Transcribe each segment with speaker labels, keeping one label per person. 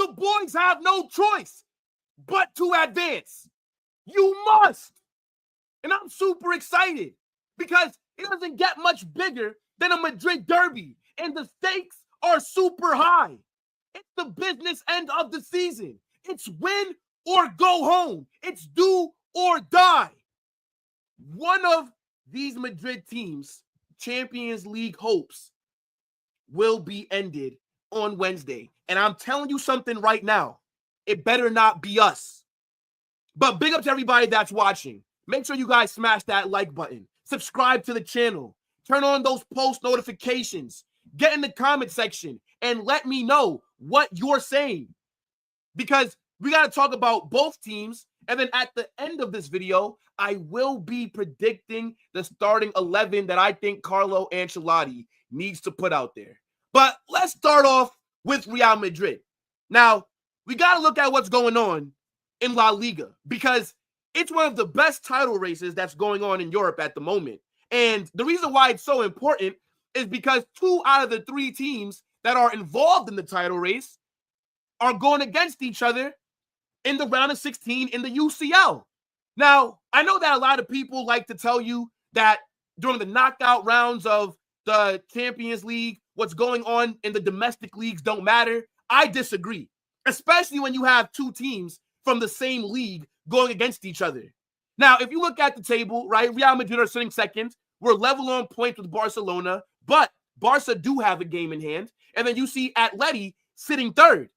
Speaker 1: The boys have no choice but to advance. You must. And I'm super excited because it doesn't get much bigger than a Madrid derby, and the stakes are super high. It's the business end of the season. It's win or go home. It's do or die. One of these Madrid teams' Champions League hopes will be ended on Wednesday. And I'm telling you something right now. It better not be us. But big up to everybody that's watching. Make sure you guys smash that like button. Subscribe to the channel. Turn on those post notifications. Get in the comment section and let me know what you're saying. Because we got to talk about both teams. And then at the end of this video, I will be predicting the starting 11 that I think Carlo Ancelotti needs to put out there. But let's start off with Real Madrid. Now, we got to look at what's going on in La Liga because it's one of the best title races that's going on in Europe at the moment. And the reason why it's so important is because 2 out of the 3 teams that are involved in the title race are going against each other in the round of 16 in the UCL. Now, I know that a lot of people like to tell you that during the knockout rounds of the Champions League, what's going on in the domestic leagues don't matter. I disagree, especially when you have 2 teams from the same league going against each other. Now, if you look at the table, right, Real Madrid are sitting second. We're level on points with Barcelona, but Barca do have a game in hand. And then you see Atleti sitting third.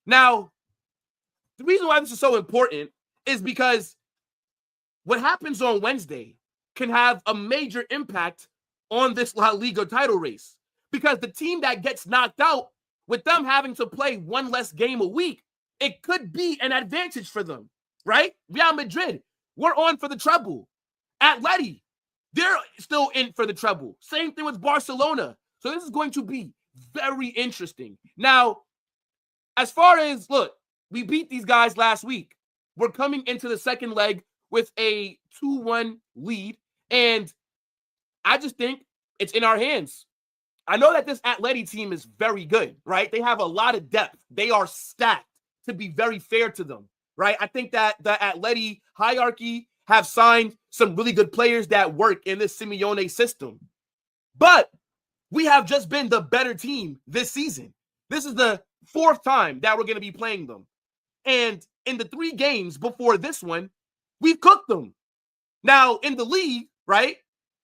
Speaker 1: Now, the reason why this is so important is because what happens on Wednesday can have a major impact on this La Liga title race. Because the team that gets knocked out, with them having to play 1 less game a week, it could be an advantage for them, right? Real Madrid, we're on for the treble. Atleti, they're still in for the treble. Same thing with Barcelona. So this is going to be very interesting. Now, as far as, look, we beat these guys last week. We're coming into the second leg with a 2-1 lead, and I just think it's in our hands. I know that this Atleti team is very good, right? They have a lot of depth. They are stacked, to be very fair to them, right? I think that the Atleti hierarchy have signed some really good players that work in this Simeone system. But we have just been the better team this season. This is the 4th time that we're going to be playing them. And in the 3 games before this one, we've cooked them. Now, in the league, right,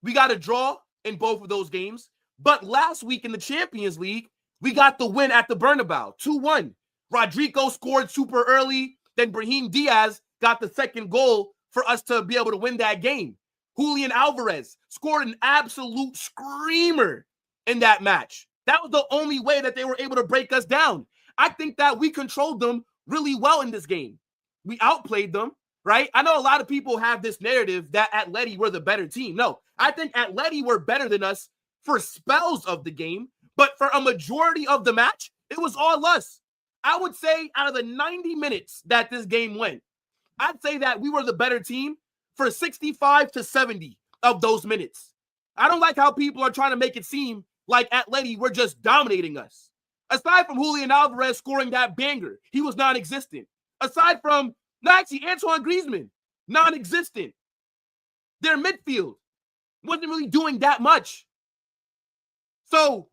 Speaker 1: we got a draw in both of those games. But last week in the Champions League, we got the win at the Bernabeu, 2-1. Rodrigo scored super early. Then Brahim Diaz got the second goal for us to be able to win that game. Julian Alvarez scored an absolute screamer in that match. That was the only way that they were able to break us down. I think that we controlled them really well in this game. We outplayed them, right? I know a lot of people have this narrative that Atleti were the better team. No, I think Atleti were better than us for spells of the game, but for a majority of the match, it was all us. I would say out of the 90 minutes that this game went, I'd say that we were the better team for 65 to 70 of those minutes. I don't like how people are trying to make it seem like Atleti were just dominating us. Aside from Julian Alvarez scoring that banger, he was non-existent. Aside from, Antoine Griezmann, non-existent. Their midfield wasn't really doing that much. So,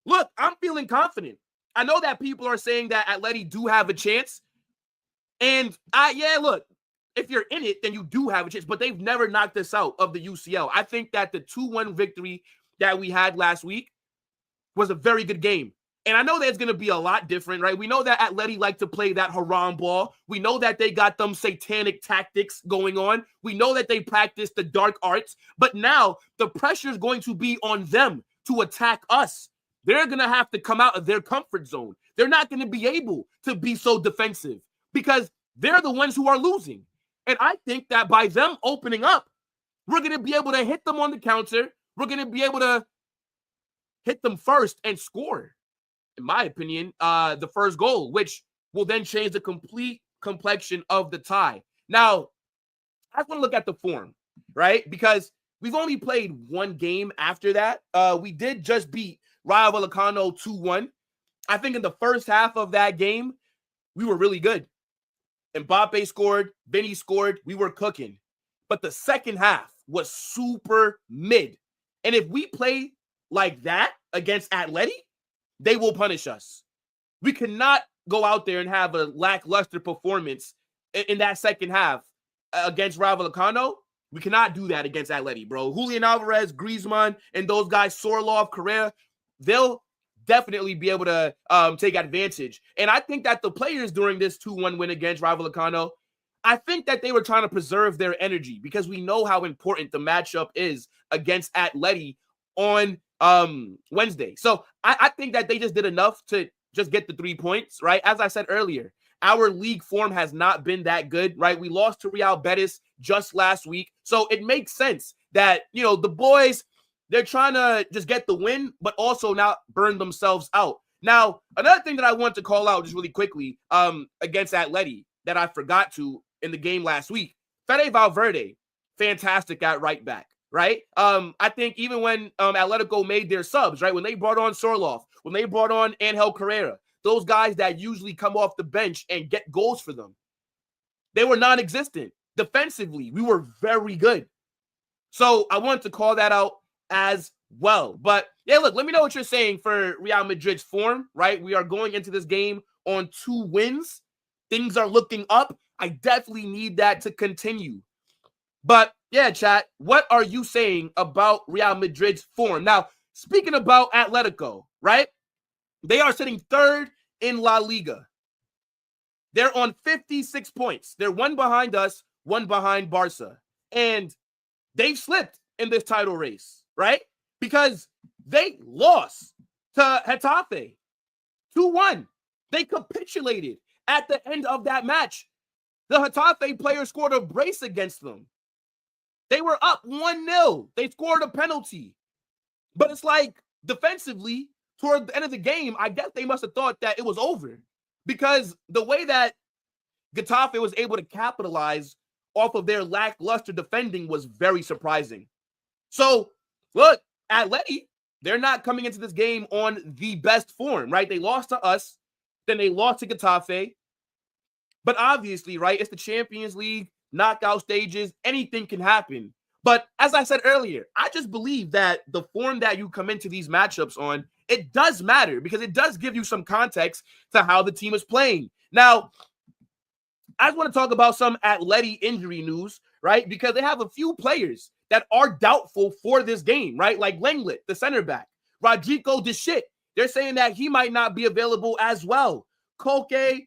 Speaker 1: look, I'm feeling confident. I know that people are saying that Atleti do have a chance. And, look, if you're in it, then you do have a chance. But they've never knocked us out of the UCL. I think that the 2-1 victory that we had last week was a very good game. And I know that it's going to be a lot different, right? We know that Atleti like to play that haram ball. We know that they got them satanic tactics going on. We know that they practice the dark arts. But now the pressure is going to be on them to attack us. They're going to have to come out of their comfort zone. They're not going to be able to be so defensive because they're the ones who are losing. And I think that by them opening up, we're going to be able to hit them on the counter. We're going to be able to hit them first and score, in my opinion, the first goal, which will then change the complete complexion of the tie. Now, I want to look at the form, right? Because we've only played 1 game after that. We did just beat Rayo Vallecano 2-1. I think in the first half of that game, we were really good. Mbappe scored, Vinny scored, we were cooking. But the second half was super mid. And if we play like that against Atleti, they will punish us. We cannot go out there and have a lackluster performance in that second half against Rayo Vallecano. We cannot do that against Atleti, bro. Julian Alvarez, Griezmann, and those guys, Sorloth, Correa, they'll definitely be able to take advantage. And I think that the players during this 2-1 win against Rayo Vallecano, I think that they were trying to preserve their energy because we know how important the matchup is against Atleti on Wednesday. So I think that they just did enough to just get the 3 points, right? As I said earlier, our league form has not been that good, right? We lost to Real Betis just last week. So it makes sense that, the boys, they're trying to just get the win, but also not burn themselves out. Now, another thing that I want to call out just really quickly against Atleti that I forgot to in the game last week, Fede Valverde, fantastic at right back, right? I think even when Atletico made their subs, right, when they brought on Sorloth, when they brought on Angel Correa, those guys that usually come off the bench and get goals for them, they were non-existent. Defensively, we were very good. So I wanted to call that out as well. But yeah, look, let me know what you're saying for Real Madrid's form, right? We are going into this game on 2 wins. Things are looking up. I definitely need that to continue. But yeah, chat, what are you saying about Real Madrid's form? Now, speaking about Atletico, right? They are sitting 3rd in La Liga. They're on 56 points. They're 1 behind us, 1 behind Barca. And they've slipped in this title race, right? Because they lost to Getafe 2-1. They capitulated at the end of that match. The Getafe player scored a brace against them. They were up 1-0. They scored a penalty. But it's like, defensively, toward the end of the game, I guess they must have thought that it was over. Because the way that Getafe was able to capitalize off of their lackluster defending was very surprising. So, look, Atleti, they're not coming into this game on the best form, right? They lost to us, then they lost to Getafe. But obviously, right, it's the Champions League, knockout stages, anything can happen. But as I said earlier, I just believe that the form that you come into these matchups on, it does matter because it does give you some context to how the team is playing. Now, I just want to talk about some Atleti injury news, right? Because they have a few players that are doubtful for this game, right? Like Lenglet, the center back. Rodrigo De Shit, they're saying that he might not be available as well. Koke